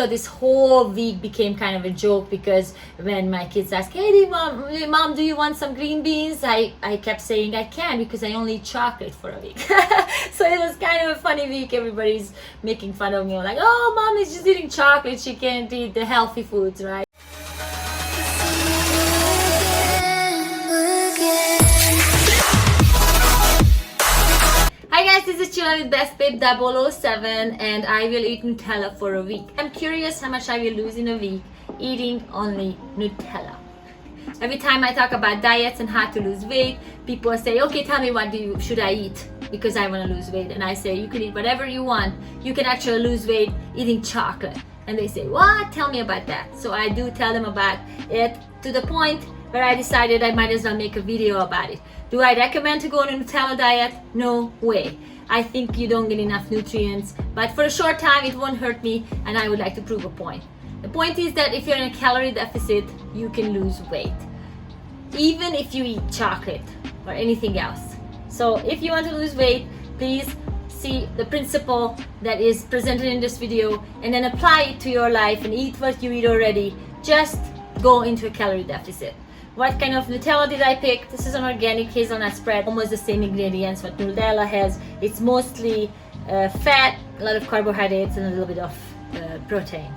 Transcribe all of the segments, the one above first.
So this whole week became kind of a joke, because when my kids ask, hey mom, do you want some green beans? I kept saying I can't, because I only eat chocolate for a week. So it was kind of a funny week. Everybody's making fun of me, like, oh, mom is just eating chocolate, she can't eat the healthy foods, right? Hi guys, this is Chilla with Best Babe 007, and I will eat Nutella for a week. I'm curious how much I will lose in a week eating only Nutella. Every time I talk about diets and how to lose weight, people say, okay, tell me what should I eat, because I want to lose weight. And I say, you can eat whatever you want. You can actually lose weight eating chocolate. And they say, what? Tell me about that. So I do tell them about it, to the point where I decided I might as well make a video about it. Do I recommend to go on a Nutella diet? No way. I think you don't get enough nutrients, but for a short time it won't hurt me, and I would like to prove a point. The point is that if you're in a calorie deficit, you can lose weight, even if you eat chocolate or anything else. So if you want to lose weight, please see the principle that is presented in this video and then apply it to your life and eat what you eat already. Just go into a calorie deficit. What kind of Nutella did I pick? This is an organic hazelnut spread, almost the same ingredients what Nutella has. It's mostly fat, a lot of carbohydrates, and a little bit of protein.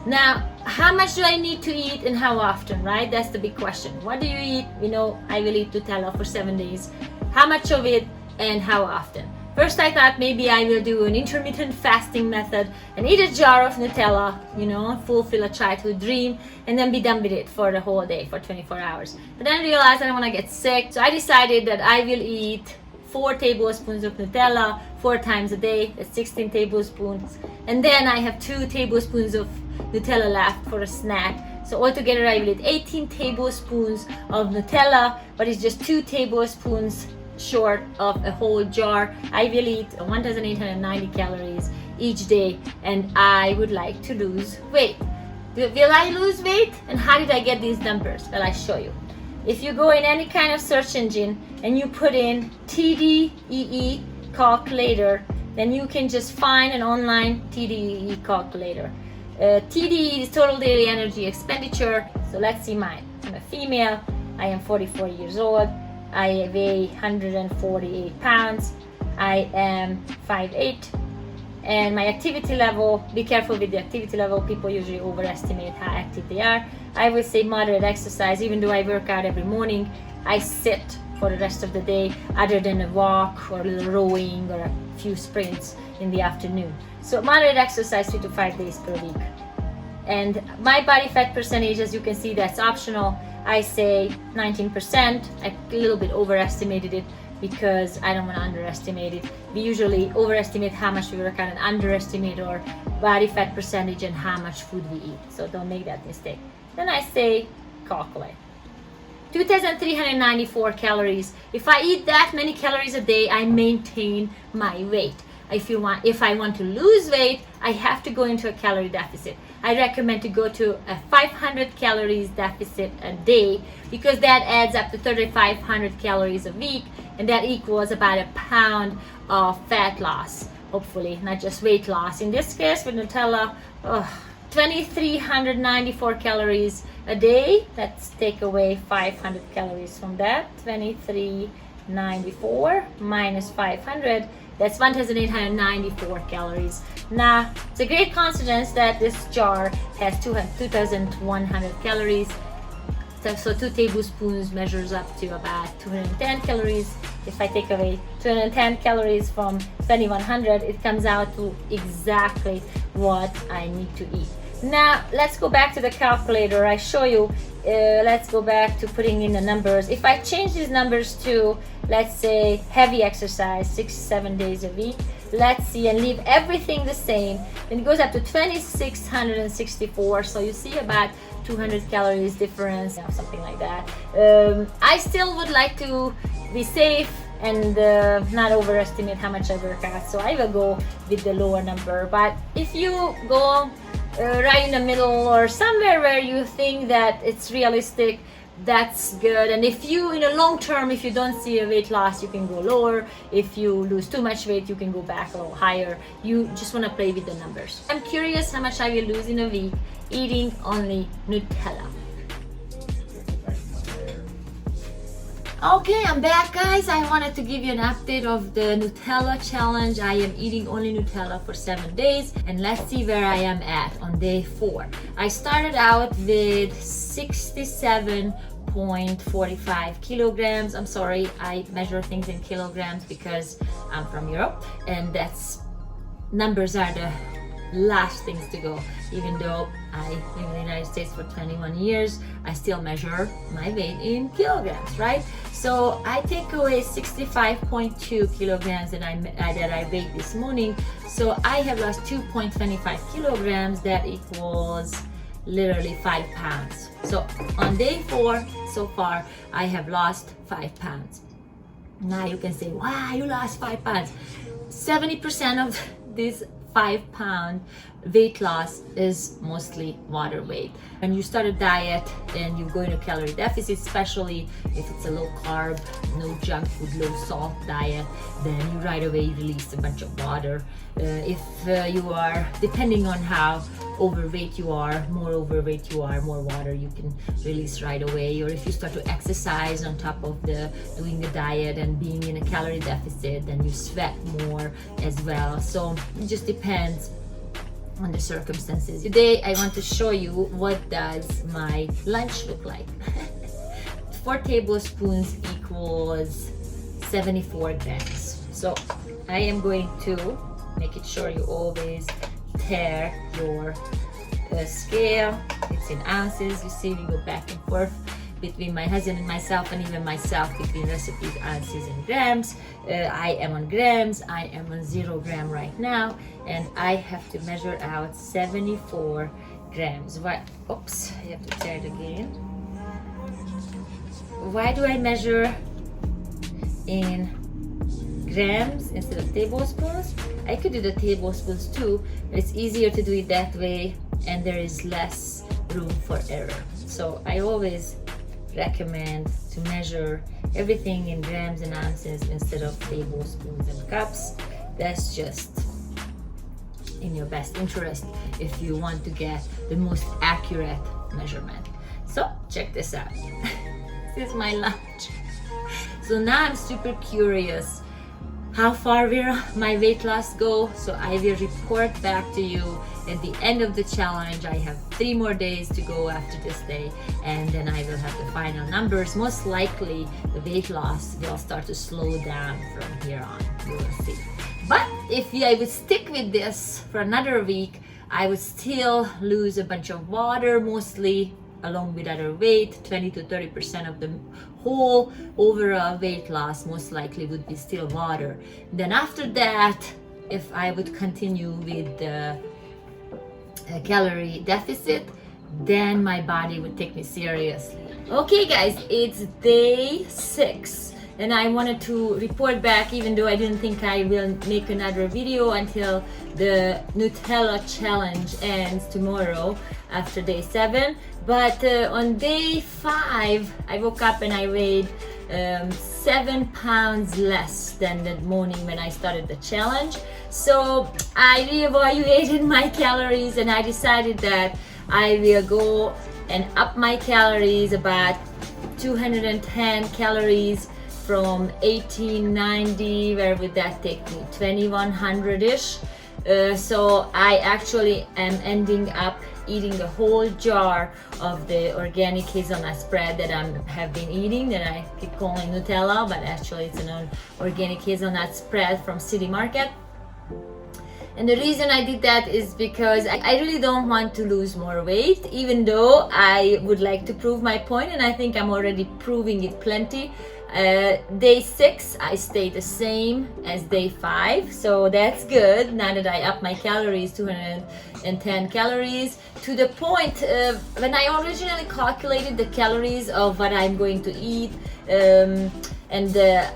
Now, how much do I need to eat and how often, right? That's the big question. What do you eat? You know, I will eat Nutella for 7 days. How much of it and how often? First, I thought maybe I will do an intermittent fasting method and eat a jar of Nutella, you know, fulfill a childhood dream, and then be done with it for the whole day, for 24 hours. But then I realized I don't want to get sick, so I decided that I will eat 4 tablespoons of Nutella 4 times a day. That's 16 tablespoons. And then I have 2 tablespoons of Nutella left for a snack. So altogether I will eat 18 tablespoons of Nutella, but it's just 2 tablespoons short of a whole jar. I will eat 1,890 calories each day, and I would like to lose weight. Will I lose weight? And how did I get these numbers? Well, I show you. If you go in any kind of search engine and you put in TDEE calculator, then you can just find an online TDEE calculator. TDEE is total daily energy expenditure. So let's see mine. I'm a female. I am 44 years old. I weigh 148 pounds. I am 5'8", and my activity level, be careful with the activity level, people usually overestimate how active they are. I would say moderate exercise. Even though I work out every morning, I sit for the rest of the day, other than a walk or a little rowing or a few sprints in the afternoon. So moderate exercise 3 to 5 days per week. And my body fat percentage, as you can see, that's optional. I say 19%. I a little bit overestimated it because I don't want to underestimate it. We usually overestimate how much we work out and underestimate our body fat percentage and how much food we eat. So don't make that mistake. Then I say calculate. 2,394 calories. If I eat that many calories a day, I maintain my weight. If I want to lose weight, I have to go into a calorie deficit. I recommend to go to a 500 calories deficit a day, because that adds up to 3,500 calories a week, and that equals about a pound of fat loss, hopefully, not just weight loss. In this case, with Nutella, 2,394 calories a day. Let's take away 500 calories from that. 2,394 minus 500. That's 1,894 calories. Now, it's a great coincidence that this jar has 2,100 calories. So 2 tablespoons measures up to about 210 calories. If I take away 210 calories from 2,100, it comes out to exactly what I need to eat. Now, let's go back to the calculator. I show you. Let's go back to putting in the numbers. If I change these numbers to, let's say, heavy exercise 6-7 days a week, let's see, and leave everything the same, then it goes up to 2,664. So you see about 200 calories difference, something like that. I still would like to be safe and not overestimate how much I work out, so I will go with the lower number. But if you go right in the middle or somewhere where you think that it's realistic, that's good. And if you, in a long term, if you don't see a weight loss, you can go lower. If you lose too much weight, you can go back a little higher. You just want to play with the numbers. I'm curious how much I will lose in a week eating only Nutella. Okay, I'm back, guys. I wanted to give you an update of the Nutella challenge. I am eating only Nutella for 7 days, and let's see where I am at on day 4. I started out with 67.45 kilograms. I'm sorry, I measure things in kilograms because I'm from Europe, and that's numbers are the last things to go. Even though I live in the United States for 21 years, I still measure my weight in kilograms, right? So I take away 65.2 kilograms that I weighed this morning. So I have lost 2.25 kilograms. That equals literally 5 pounds. So on day 4 so far, I have lost 5 pounds. Now you can say, wow, you lost 5 pounds. 70% of this 5-pound weight loss is mostly water weight. When you start a diet and you go into calorie deficit, especially if it's a low carb, no junk food, low salt diet, then you right away release a bunch of water. If you are, depending on how overweight you are, more overweight you are, more water you can release right away. Or if you start to exercise on top of doing the diet and being in a calorie deficit, then you sweat more as well. So it just depends on the circumstances. Today I want to show you what does my lunch look like. 4 tablespoons equals 74 grams. So I am going to make it sure you always tear your scale. It's in ounces. You see, we go back and forth between my husband and myself, and even myself between recipes, ounces and grams. I am on grams. I am on 0 gram right now, and I have to measure out 74 grams. Why? Oops, I have to tear it again. Why do I measure in grams instead of tablespoons? I could do the tablespoons too, but it's easier to do it that way, and there is less room for error. So I always recommend to measure everything in grams and ounces instead of tablespoons and cups. That's just in your best interest if you want to get the most accurate measurement. So check this out. This is my lunch. So now I'm super curious, how far will my weight loss go? So I will report back to you at the end of the challenge. I have 3 more days to go after this day, and then I will have the final numbers. Most likely the weight loss will start to slow down from here on. You will see. But if I would stick with this for another week, I would still lose a bunch of water, mostly along with other weight. 20 to 30% of the whole overall weight loss most likely would be still water. Then after that, if I would continue with the calorie deficit, then my body would take me seriously. Okay guys, it's day 6, and I wanted to report back, even though I didn't think I will make another video until the Nutella challenge ends tomorrow after day 7. But on day 5, I woke up and I weighed 7 pounds less than the morning when I started the challenge. So I reevaluated my calories, and I decided that I will go and up my calories about 210 calories from 1890. Where would that take me? 2100-ish. So I actually am ending up eating the whole jar of the organic hazelnut spread that I have been eating, that I keep calling Nutella, but actually it's an organic hazelnut spread from City Market. And the reason I did that is because I really don't want to lose more weight, even though I would like to prove my point, and I think I'm already proving it plenty. Day 6, I stayed the same as day 5, so that's good. Now that I up my calories, 210 calories, to the point when I originally calculated the calories of what I'm going to eat, and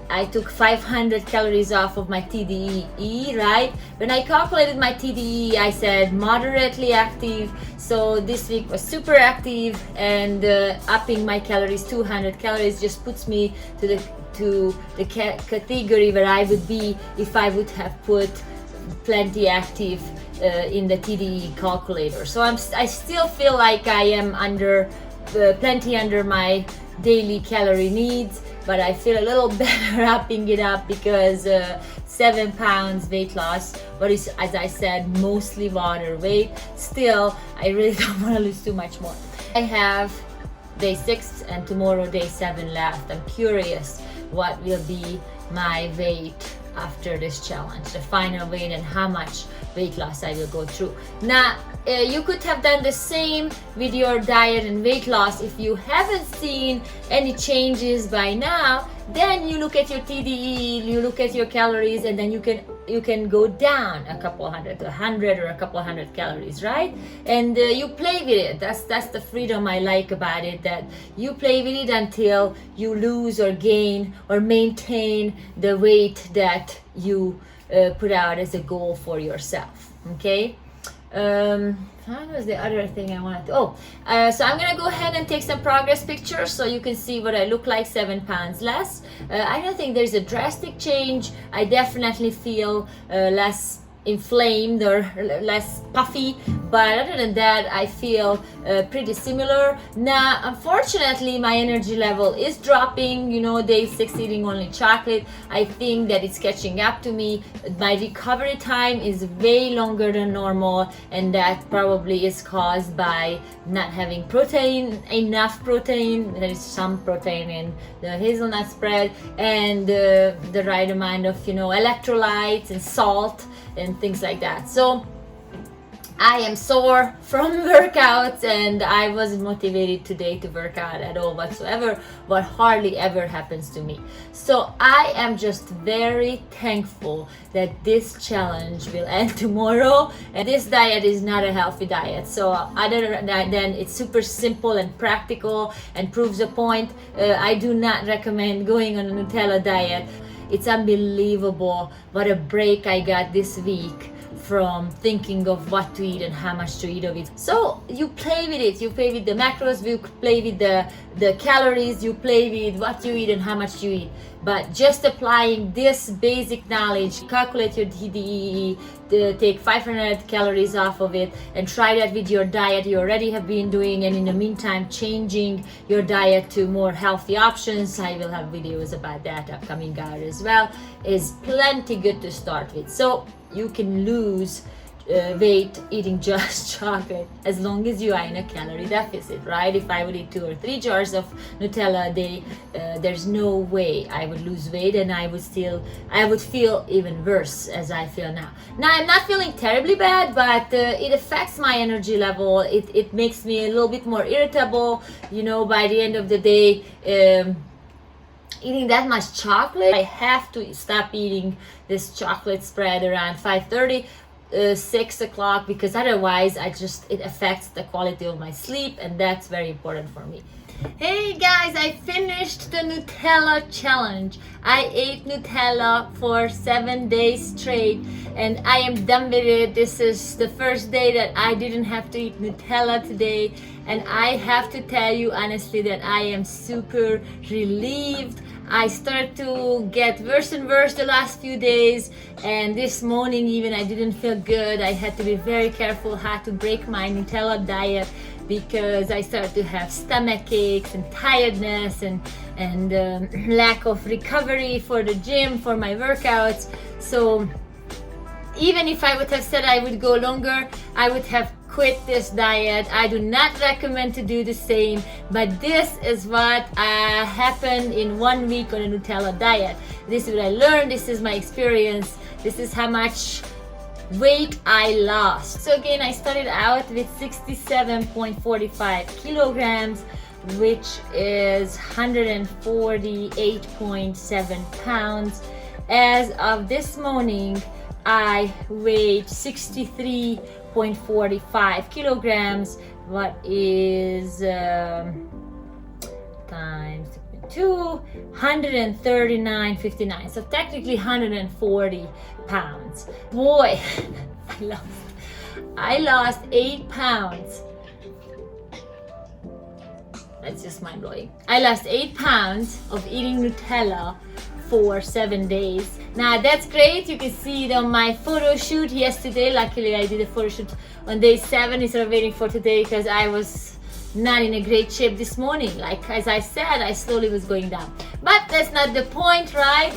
I took 500 calories off of my TDEE, right? When I calculated my TDEE, I said moderately active, so this week was super active, and upping my calories 200 calories just puts me to the category where I would be if I would have put plenty active in the TDE calculator. So I still feel like I am plenty under my daily calorie needs, but I feel a little better upping it up because 7 pounds weight loss, but it's, as I said, mostly water weight. Still, I really don't want to lose too much more. I have day 6 and tomorrow day 7 left. I'm curious what will be my weight after this challenge, the final weight, and how much weight loss I will go through. Now, you could have done the same with your diet and weight loss. If you haven't seen any changes by now, then you look at your TDE, you look at your calories, and then you can go down a couple hundred, 100 or a couple hundred calories, right? And you play with it. That's the freedom I like about it, that you play with it until you lose or gain or maintain the weight that you put out as a goal for yourself. Okay. What was the other thing I wanted to, so I'm gonna go ahead and take some progress pictures so you can see what I look like 7 pounds less. I don't think there's a drastic change. I definitely feel less inflamed or less puffy, but other than that I feel pretty similar. Now unfortunately my energy level is dropping, you know, day 6 eating only chocolate. I think that it's catching up to me. My recovery time is way longer than normal, and that probably is caused by not having enough protein. There is some protein in the hazelnut spread, and the right amount of, you know, electrolytes and salt and things like that. So I am sore from workouts, and I wasn't motivated today to work out at all whatsoever, what hardly ever happens to me. So I am just very thankful that this challenge will end tomorrow, and this diet is not a healthy diet. So other than it's super simple and practical and proves a point, I do not recommend going on a Nutella diet. It's unbelievable what a break I got this week from thinking of what to eat and how much to eat of it. So you play with it, you play with the macros, you play with the calories, you play with what you eat and how much you eat. But just applying this basic knowledge, calculate your TDEE, take 500 calories off of it, and try that with your diet you already have been doing, and in the meantime changing your diet to more healthy options. I will have videos about that upcoming out as well. Is plenty good to start with. So you can lose weight eating just chocolate as long as you are in a calorie deficit, right? If I would eat 2 or 3 jars of Nutella a day, there's no way I would lose weight, and I would feel even worse as I feel now. Now I'm not feeling terribly bad, but it affects my energy level. It makes me a little bit more irritable, you know, by the end of the day. Eating that much chocolate, I have to stop eating this chocolate spread around 5:30, 6 o'clock, because otherwise it affects the quality of my sleep, and that's very important for me. Hey guys, I finished the Nutella challenge. I ate Nutella for 7 days straight, and I am done with it. This is the first day that I didn't have to eat Nutella today, and I have to tell you honestly that I am super relieved. I started to get worse and worse the last few days, and this morning even I didn't feel good. I had to be very careful how to break my Nutella diet, because I started to have stomach aches and tiredness and lack of recovery for the gym, for my workouts. So even if I would have said I would go longer, I would have quit this diet. I do not recommend to do the same, but this is what happened in 1 week on a Nutella diet. This is what I learned, this is my experience, this is how much weight I lost. So again, I started out with 67.45 kilograms, which is 148.7 pounds. As of this morning, I weighed 63.45 kilograms, what is times to 139.59, so technically 140 pounds. Boy, I lost 8 pounds. That's just mind-blowing. I lost 8 pounds of eating Nutella for 7 days. Now that's great. You can see it on my photo shoot yesterday. Luckily I did a photo shoot on day 7 instead of waiting for today because I was not in a great shape this morning. Like as I said, I slowly was going down. But that's not the point, right?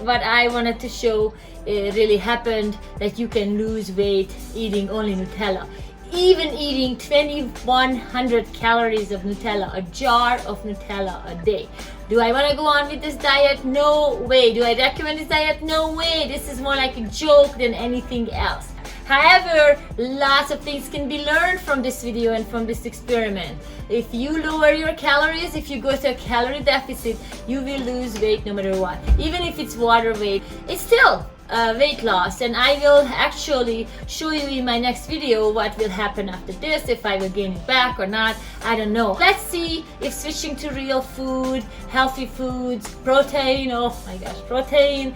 What I wanted to show really happened, that you can lose weight eating only Nutella. Even eating 2100 calories of Nutella, a jar of Nutella a day. Do I want to go on with this diet? No way. Do I recommend this diet? No way. This is more like a joke than anything else. However, lots of things can be learned from this video and from this experiment. If you lower your calories, if you go to a calorie deficit, you will lose weight no matter what. Even if it's water weight, it's still weight loss, and I will actually show you in my next video what will happen after this, if I will gain it back or not. I don't know. Let's see if switching to real food, healthy foods, protein, oh my gosh, protein.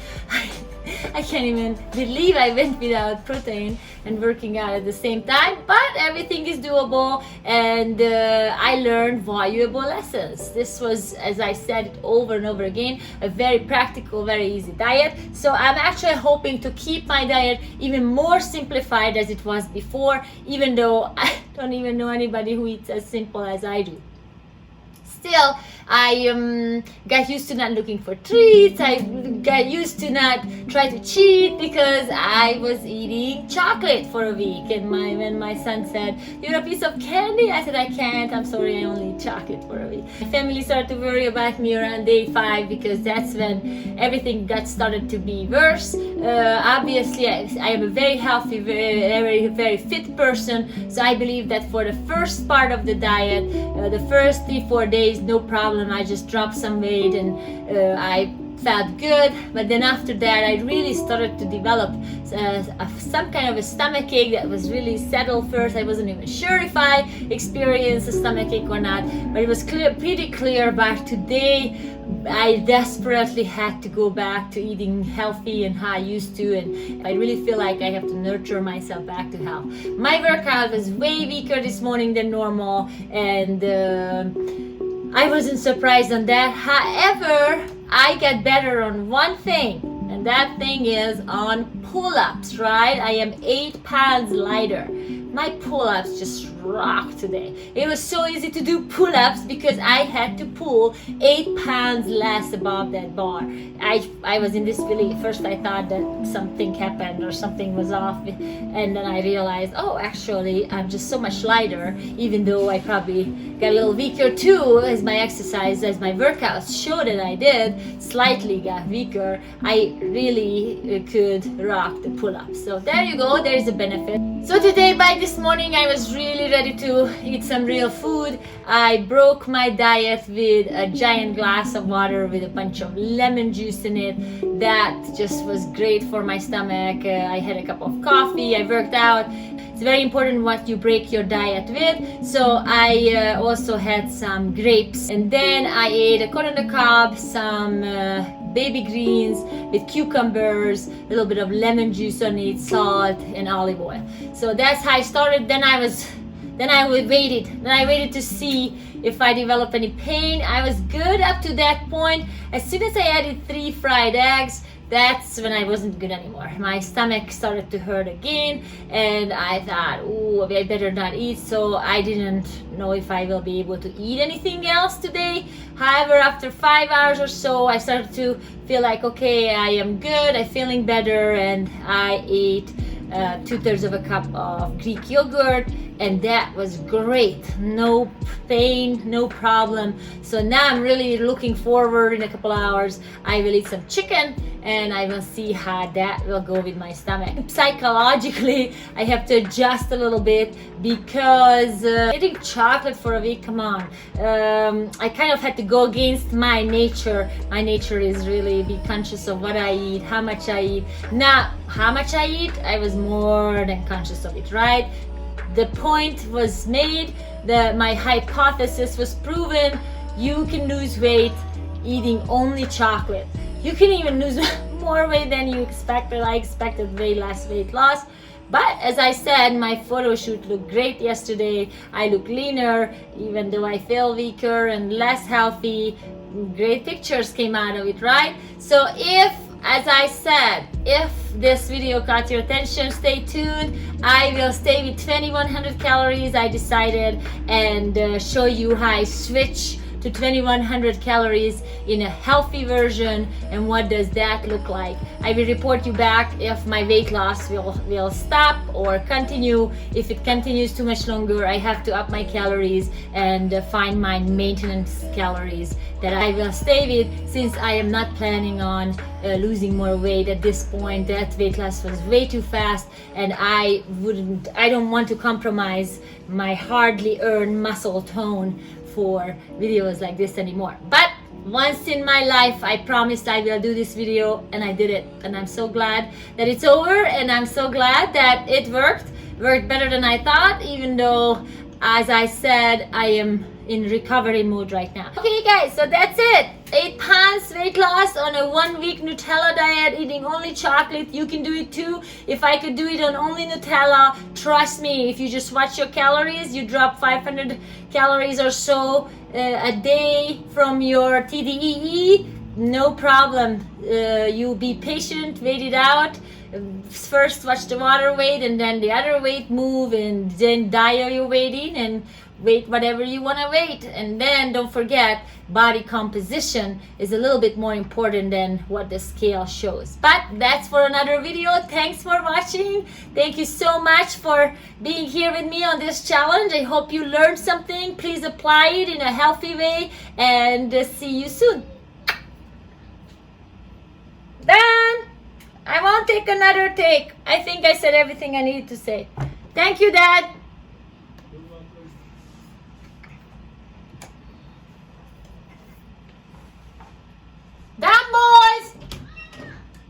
I can't even believe I went without protein and working out at the same time, but everything is doable, and I learned valuable lessons. This was, as I said it over and over again, a very practical, very easy diet. So I'm actually hoping to keep my diet even more simplified as it was before, even though I don't even know anybody who eats as simple as I do. Still, I got used to not looking for treats. I got used to not try to cheat because I was eating chocolate for a week. And when my son said, "You want a piece of candy?" I said, "I can't. I'm sorry. I only eat chocolate for a week." My family started to worry about me around day 5 because that's when everything got started to be worse. Obviously, I am a very healthy, very fit person. So I believe that for the first part of the diet, the first 3-4 days, no problem. I just dropped some weight and I felt good, but then after that I really started to develop some kind of a stomach ache that was really settled first. I wasn't even sure if I experienced a stomach ache or not, but it was pretty clear by today. I desperately had to go back to eating healthy and how I used to, and I really feel like I have to nurture myself back to health. My workout was way weaker this morning than normal, and I wasn't surprised on that. However, I got better on one thing, and that thing is on pull-ups, right? I am 8 pounds lighter. My pull-ups just rocked today. It was so easy to do pull-ups because I had to pull 8 pounds less above that bar. I was in disbelief. First I thought that something happened or something was off, and then I realized, oh, actually I'm just so much lighter, even though I probably got a little weaker too as my exercise, as my workouts show that I did, slightly got weaker. I really could rock the pull-ups. So there you go, there is a benefit. So today, by this morning, I was really ready to eat some real food. I broke my diet with a giant glass of water with a bunch of lemon juice in it. That just was great for my stomach. I had a cup of coffee, I worked out. It's very important what you break your diet with. So I also had some grapes, and then I ate a corn on the cob, some baby greens with cucumbers, a little bit of lemon juice on it, salt, and olive oil. So that's how I started. Then I waited to see if I developed any pain. I was good up to that point. As soon as I added 3 fried eggs, that's when I wasn't good anymore. My stomach started to hurt again, and I thought, oh, I better not eat. So I didn't know if I will be able to eat anything else today. However, after 5 hours or so, I started to feel like, okay, I am good, I'm feeling better, and I ate 2/3 of a cup of Greek yogurt, and that was great. No pain, no problem. So now I'm really looking forward. In a couple hours I will eat some chicken, and I will see how that will go with my stomach. Psychologically, I have to adjust a little bit because eating chocolate for a week, come on. I kind of had to go against my nature. My nature is really be conscious of what I eat, how much I eat. Now, how much I eat, I was more than conscious of it, right? The point was made, that my hypothesis was proven. you can lose weight eating only chocolate. You can even lose more weight than you expected. I expected way less weight loss. But as I said, my photo shoot looked great yesterday. I look leaner, even though I feel weaker and less healthy. Great pictures came out of it, right? So if, as I said, if this video caught your attention, stay tuned. I will stay with 2100 calories, I decided, and show you how I switch to 2100 calories in a healthy version and what does that look like. I will report you back if my weight loss will stop or continue. If it continues too much longer, I have to up my calories and find my maintenance calories that I will stay with, since I am not planning on losing more weight at this point. That weight loss was way too fast, and I don't want to compromise my hardly earned muscle tone for videos like this anymore. But once in my life, I promised I will do this video, and I did it, and I'm so glad that it's over, and I'm so glad that it worked better than I thought, even though, as I said, I am in recovery mode right now. Okay guys, so that's it. 8 pounds weight loss on a 1-week Nutella diet, eating only chocolate. You can do it too. If I could do it on only Nutella, trust me, if you just watch your calories, you drop 500 calories or so a day from your TDEE, no problem. You be patient, wait it out. First watch the water weight and then the other weight move, and then dial your weight in and weight whatever you want to weight. And then don't forget, body composition is a little bit more important than what the scale shows. But that's for another video. Thanks for watching. Thank you so much for being here with me on this challenge. I hope you learned something. Please apply it in a healthy way, and see you soon. Done. I won't take another take. I think I said everything I needed to say. Thank you, Dad.